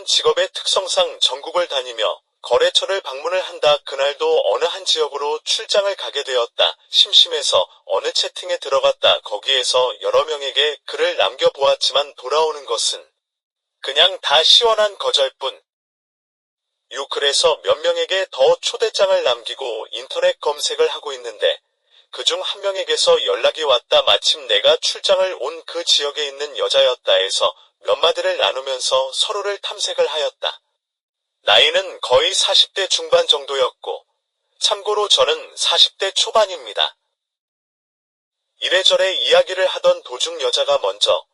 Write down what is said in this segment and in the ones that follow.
나는 직업의 특성상 전국을 다니며 거래처를 방문을 한다. 그날도 어느 한 지역으로 출장을 가게 되었다. 심심해서 어느 채팅에 들어갔다. 거기에서 여러 명에게 글을 남겨보았지만 돌아오는 것은 그냥 다 시원한 거절뿐. 그래서 몇 명에게 더 초대장을 남기고 인터넷 검색을 하고 있는데 그중 한 명에게서 연락이 왔다. 마침 내가 출장을 온 그 지역에 있는 여자였다 해서 몇 마디를 나누면서 서로를 탐색을 하였다. 나이는 거의 40대 중반 정도였고, 참고로 저는 40대 초반입니다. 이래저래 이야기를 하던 도중 여자가 먼저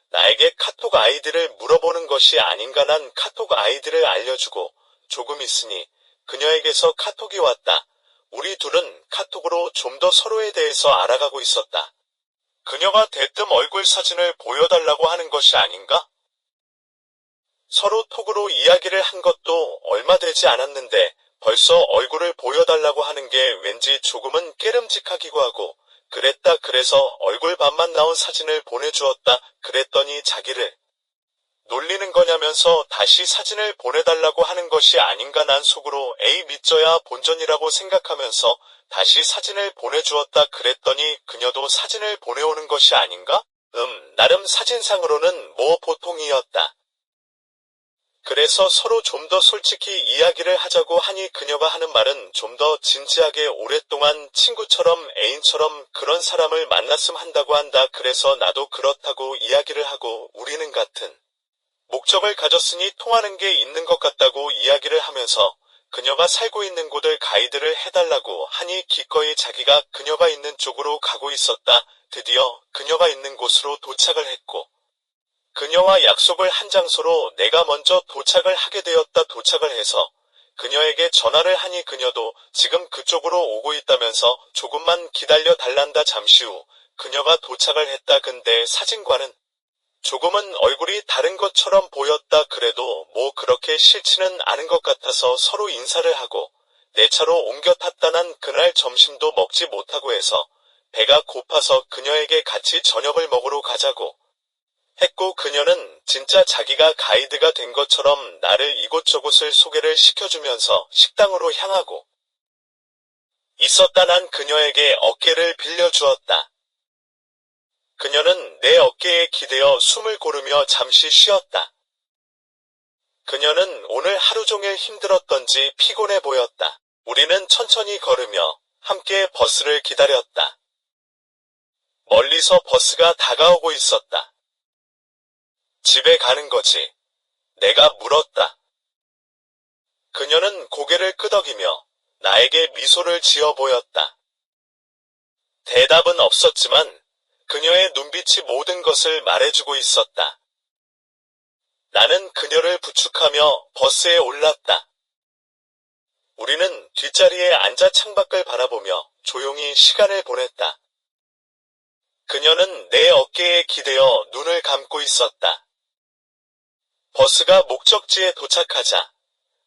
나에게 카톡 아이디를 물어보는 것이 아닌가. 난 카톡 아이디를 알려주고 조금 있으니 그녀에게서 카톡이 왔다. 우리 둘은 카톡으로 좀 더 서로에 대해서 알아가고 있었다. 그녀가 대뜸 얼굴 사진을 보여달라고 하는 것이 아닌가? 서로 톡으로 이야기를 한 것도 얼마 되지 않았는데 벌써 얼굴을 보여달라고 하는 게 왠지 조금은 깨름직하기도 하고 그랬다. 그래서 얼굴 반만 나온 사진을 보내주었다. 그랬더니 자기를 놀리는 거냐면서 다시 사진을 보내달라고 하는 것이 아닌가. 난 속으로 에이 믿져야 본전이라고 생각하면서 다시 사진을 보내주었다. 그랬더니 그녀도 사진을 보내오는 것이 아닌가? 나름 사진상으로는 뭐 보통이었다. 그래서 서로 좀 더 솔직히 이야기를 하자고 하니 그녀가 하는 말은 좀 더 진지하게 오랫동안 친구처럼 애인처럼 그런 사람을 만났음 한다고 한다. 그래서 나도 그렇다고 이야기를 하고 우리는 같은 목적을 가졌으니 통하는 게 있는 것 같다고 이야기를 하면서 그녀가 살고 있는 곳을 가이드를 해달라고 하니 기꺼이 자기가 그녀가 있는 쪽으로 가고 있었다. 드디어 그녀가 있는 곳으로 도착을 했고 그녀와 약속을 한 장소로 내가 먼저 도착을 하게 되었다. 도착을 해서 그녀에게 전화를 하니 그녀도 지금 그쪽으로 오고 있다면서 조금만 기다려 달란다. 잠시 후 그녀가 도착을 했다. 근데 사진과는 조금은 얼굴이 다른 것처럼 보였다. 그래도 뭐 그렇게 싫지는 않은 것 같아서 서로 인사를 하고 내 차로 옮겨 탔다. 난 그날 점심도 먹지 못하고 해서 배가 고파서 그녀에게 같이 저녁을 먹으러 가자고 했고 그녀는 진짜 자기가 가이드가 된 것처럼 나를 이곳저곳을 소개를 시켜주면서 식당으로 향하고 있었다. 난 그녀에게 어깨를 빌려주었다. 그녀는 내 어깨에 기대어 숨을 고르며 잠시 쉬었다. 그녀는 오늘 하루 종일 힘들었던지 피곤해 보였다. 우리는 천천히 걸으며 함께 버스를 기다렸다. 멀리서 버스가 다가오고 있었다. 집에 가는 거지. 내가 물었다. 그녀는 고개를 끄덕이며 나에게 미소를 지어 보였다. 대답은 없었지만 그녀의 눈빛이 모든 것을 말해주고 있었다. 나는 그녀를 부축하며 버스에 올랐다. 우리는 뒷자리에 앉아 창밖을 바라보며 조용히 시간을 보냈다. 그녀는 내 어깨에 기대어 눈을 감고 있었다. 버스가 목적지에 도착하자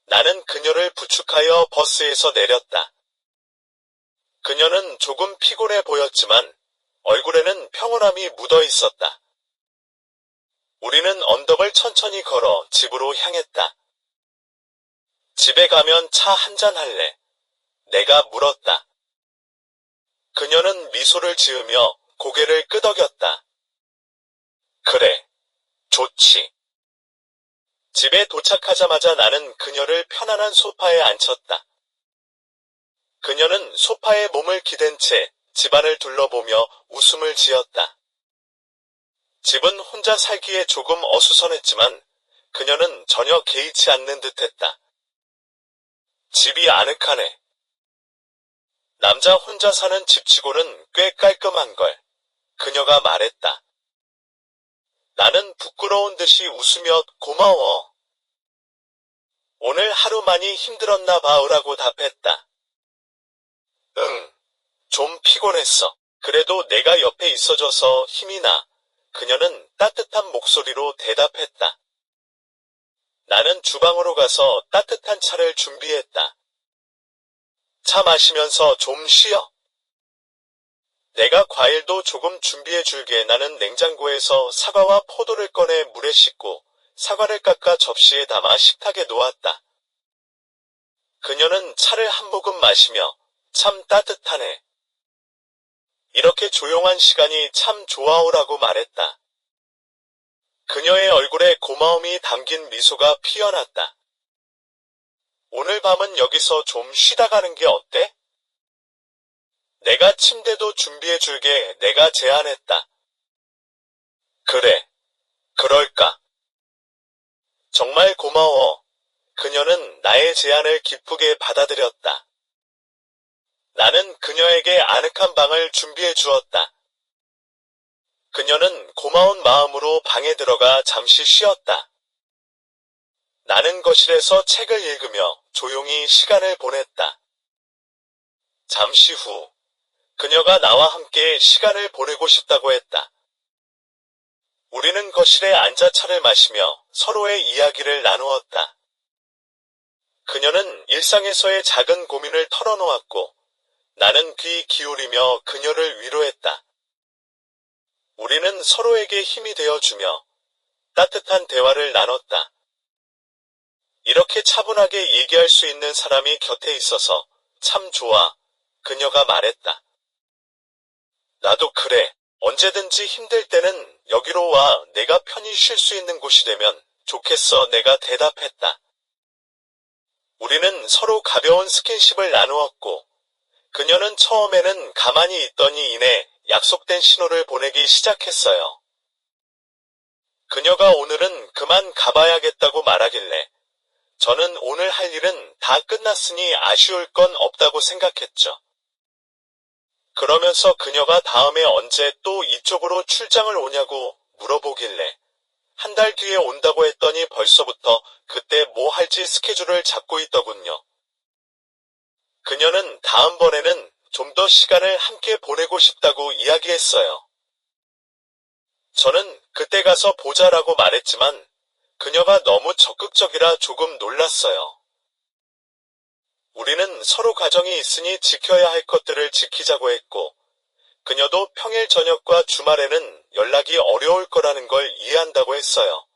나는 그녀를 부축하여 버스에서 내렸다. 그녀는 조금 피곤해 보였지만 얼굴에는 평온함이 묻어 있었다. 우리는 언덕을 천천히 걸어 집으로 향했다. 집에 가면 차 한잔 할래? 내가 물었다. 그녀는 미소를 지으며 고개를 끄덕였다. 그래, 좋지. 집에 도착하자마자 나는 그녀를 편안한 소파에 앉혔다. 그녀는 소파에 몸을 기댄 채 집안을 둘러보며 웃음을 지었다. 집은 혼자 살기에 조금 어수선했지만 그녀는 전혀 개의치 않는 듯했다. 집이 아늑하네. 남자 혼자 사는 집치고는 꽤 깔끔한걸. 그녀가 말했다. 나는 부끄러운 듯이 웃으며 고마워. 오늘 하루 많이 힘들었나 봐라고 답했다. 응, 좀 피곤했어. 그래도 내가 옆에 있어줘서 힘이 나. 그녀는 따뜻한 목소리로 대답했다. 나는 주방으로 가서 따뜻한 차를 준비했다. 차 마시면서 좀 쉬어. 내가 과일도 조금 준비해 줄게. 나는 냉장고에서 사과와 포도를 꺼내 물에 씻고 사과를 깎아 접시에 담아 식탁에 놓았다. 그녀는 차를 한 모금 마시며 참 따뜻하네. 이렇게 조용한 시간이 참 좋아오라고 말했다. 그녀의 얼굴에 고마움이 담긴 미소가 피어났다. 오늘 밤은 여기서 좀 쉬다 가는 게 어때? 내가 침대도 준비해줄게. 내가 제안했다. 그래, 그럴까? 정말 고마워. 그녀는 나의 제안을 기쁘게 받아들였다. 나는 그녀에게 아늑한 방을 준비해 주었다. 그녀는 고마운 마음으로 방에 들어가 잠시 쉬었다. 나는 거실에서 책을 읽으며 조용히 시간을 보냈다. 잠시 후, 그녀가 나와 함께 시간을 보내고 싶다고 했다. 우리는 거실에 앉아 차를 마시며 서로의 이야기를 나누었다. 그녀는 일상에서의 작은 고민을 털어놓았고, 나는 귀 기울이며 그녀를 위로했다. 우리는 서로에게 힘이 되어주며 따뜻한 대화를 나눴다. 이렇게 차분하게 얘기할 수 있는 사람이 곁에 있어서 참 좋아. 그녀가 말했다. 나도 그래. 언제든지 힘들 때는 여기로 와. 내가 편히 쉴 수 있는 곳이 되면 좋겠어. 내가 대답했다. 우리는 서로 가벼운 스킨십을 나누었고, 그녀는 처음에는 가만히 있더니 이내 약속된 신호를 보내기 시작했어요. 그녀가 오늘은 그만 가봐야겠다고 말하길래 저는 오늘 할 일은 다 끝났으니 아쉬울 건 없다고 생각했죠. 그러면서 그녀가 다음에 언제 또 이쪽으로 출장을 오냐고 물어보길래 한 달 뒤에 온다고 했더니 벌써부터 그때 뭐 할지 스케줄을 잡고 있더군요. 그녀는 다음번에는 좀 더 시간을 함께 보내고 싶다고 이야기했어요. 저는 그때 가서 보자라고 말했지만 그녀가 너무 적극적이라 조금 놀랐어요. 우리는 서로 가정이 있으니 지켜야 할 것들을 지키자고 했고, 그녀도 평일 저녁과 주말에는 연락이 어려울 거라는 걸 이해한다고 했어요.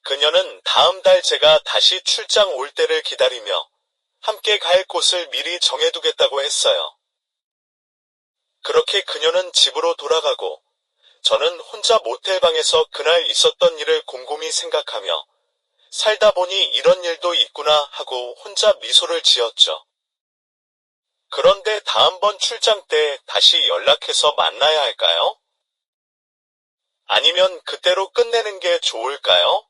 그녀는 다음 달 제가 다시 출장 올 때를 기다리며 함께 갈 곳을 미리 정해두겠다고 했어요. 그렇게 그녀는 집으로 돌아가고 저는 혼자 모텔방에서 그날 있었던 일을 곰곰이 생각하며 살다 보니 이런 일도 있구나 하고 혼자 미소를 지었죠. 그런데 다음번 출장 때 다시 연락해서 만나야 할까요? 아니면 그때로 끝내는 게 좋을까요?